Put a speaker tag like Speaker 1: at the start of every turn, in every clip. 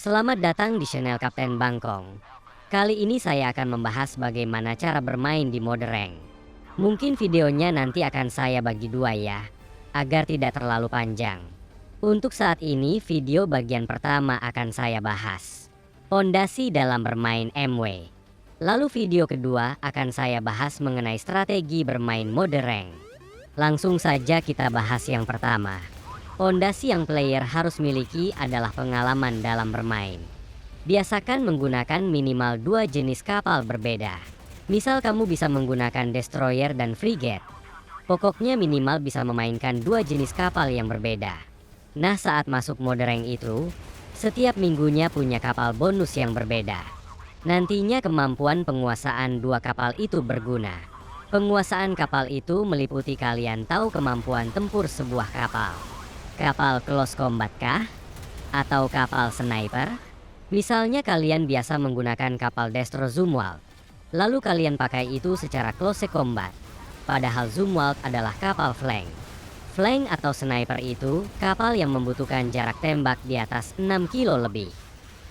Speaker 1: Selamat datang di channel Kapten Bangkong. Kali ini saya akan membahas bagaimana cara bermain di mode rank. Mungkin videonya nanti akan saya bagi dua ya, agar tidak terlalu panjang. Untuk saat ini video bagian pertama akan saya bahas pondasi dalam bermain MW. Lalu video kedua akan saya bahas mengenai strategi bermain mode rank. Langsung saja kita bahas yang pertama. Pondasi yang player harus miliki adalah pengalaman dalam bermain. Biasakan menggunakan minimal dua jenis kapal berbeda. Misal kamu bisa menggunakan destroyer dan frigate. Pokoknya minimal bisa memainkan dua jenis kapal yang berbeda. Nah, saat masuk mode rank itu, setiap minggunya punya kapal bonus yang berbeda. Nantinya kemampuan penguasaan dua kapal itu berguna. Penguasaan kapal itu meliputi kalian tahu kemampuan tempur sebuah kapal. Kapal close combat kah? Atau kapal sniper? Misalnya kalian biasa menggunakan kapal Destro Zumwalt, lalu kalian pakai itu secara close combat. Padahal Zumwalt adalah kapal flank. Flank atau sniper itu kapal yang membutuhkan jarak tembak di atas 6 kilo lebih.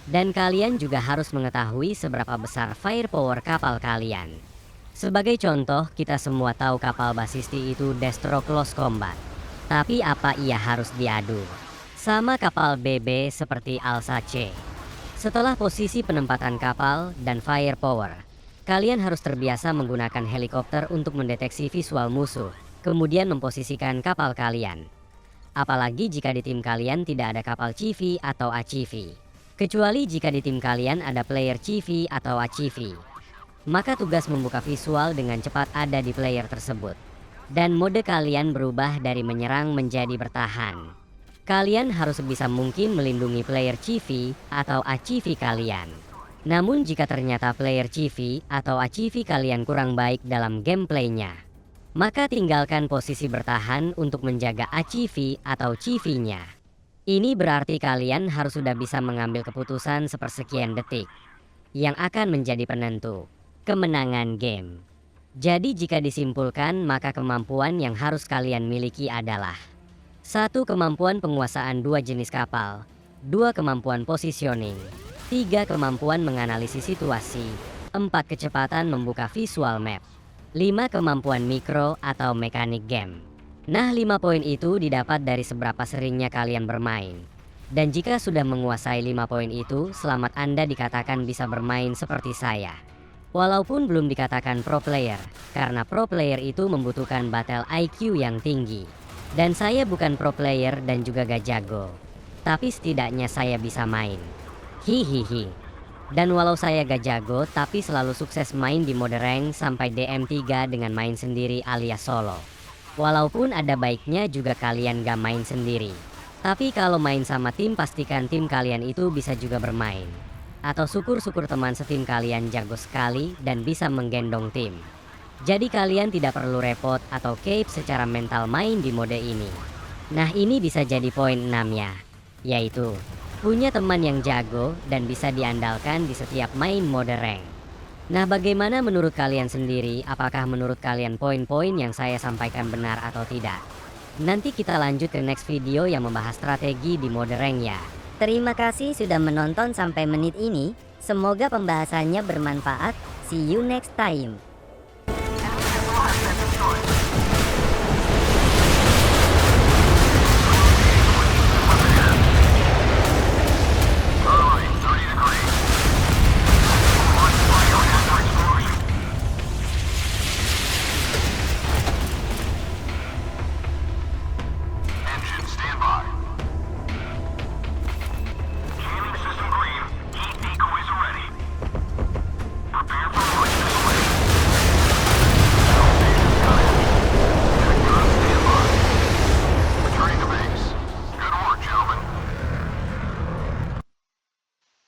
Speaker 1: Dan kalian juga harus mengetahui seberapa besar firepower kapal kalian. Sebagai contoh, kita semua tahu kapal basisti itu Destro close combat. Tapi apa ia harus diadu? Sama kapal BB seperti Alsace. Setelah posisi penempatan kapal dan firepower, kalian harus terbiasa menggunakan helikopter untuk mendeteksi visual musuh, kemudian memposisikan kapal kalian. Apalagi jika di tim kalian tidak ada kapal CV atau ACV. Kecuali jika di tim kalian ada player CV atau ACV. Maka tugas membuka visual dengan cepat ada di player tersebut. Dan mode kalian berubah dari menyerang menjadi bertahan. Kalian harus sebisa mungkin melindungi player CV atau ACV kalian. Namun jika ternyata player CV atau ACV kalian kurang baik dalam gameplaynya, maka tinggalkan posisi bertahan untuk menjaga ACV atau CV-nya. Ini berarti kalian harus sudah bisa mengambil keputusan sepersekian detik yang akan menjadi penentu kemenangan game. Jadi jika disimpulkan, maka kemampuan yang harus kalian miliki adalah 1. Kemampuan penguasaan dua jenis kapal, 2. Kemampuan positioning, 3. Kemampuan menganalisis situasi, 4. Kecepatan membuka visual map, 5. Kemampuan mikro atau mekanik game. Nah, 5 poin itu didapat dari seberapa seringnya kalian bermain. Dan jika sudah menguasai 5 poin itu, selamat Anda dikatakan bisa bermain seperti saya. Walaupun belum dikatakan pro player, karena pro player itu membutuhkan battle IQ yang tinggi. Dan saya bukan pro player dan juga gak jago. Tapi setidaknya saya bisa main. Hihihi. Dan walau saya gak jago, tapi selalu sukses main di mode rank sampai DM3 dengan main sendiri alias solo. Walaupun ada baiknya juga kalian gak main sendiri. Tapi kalau main sama tim, pastikan tim kalian itu bisa juga bermain. Atau syukur-syukur teman setim kalian jago sekali dan bisa menggendong tim. Jadi kalian tidak perlu repot atau cape secara mental main di mode ini. Nah, ini bisa jadi poin 6 ya, yaitu punya teman yang jago dan bisa diandalkan di setiap main mode rank. Nah, bagaimana menurut kalian sendiri? Apakah menurut kalian poin-poin yang saya sampaikan benar atau tidak? Nanti kita lanjut ke next video yang membahas strategi di mode rank ya.
Speaker 2: Terima kasih sudah menonton sampai menit ini. Semoga pembahasannya bermanfaat. See you next time.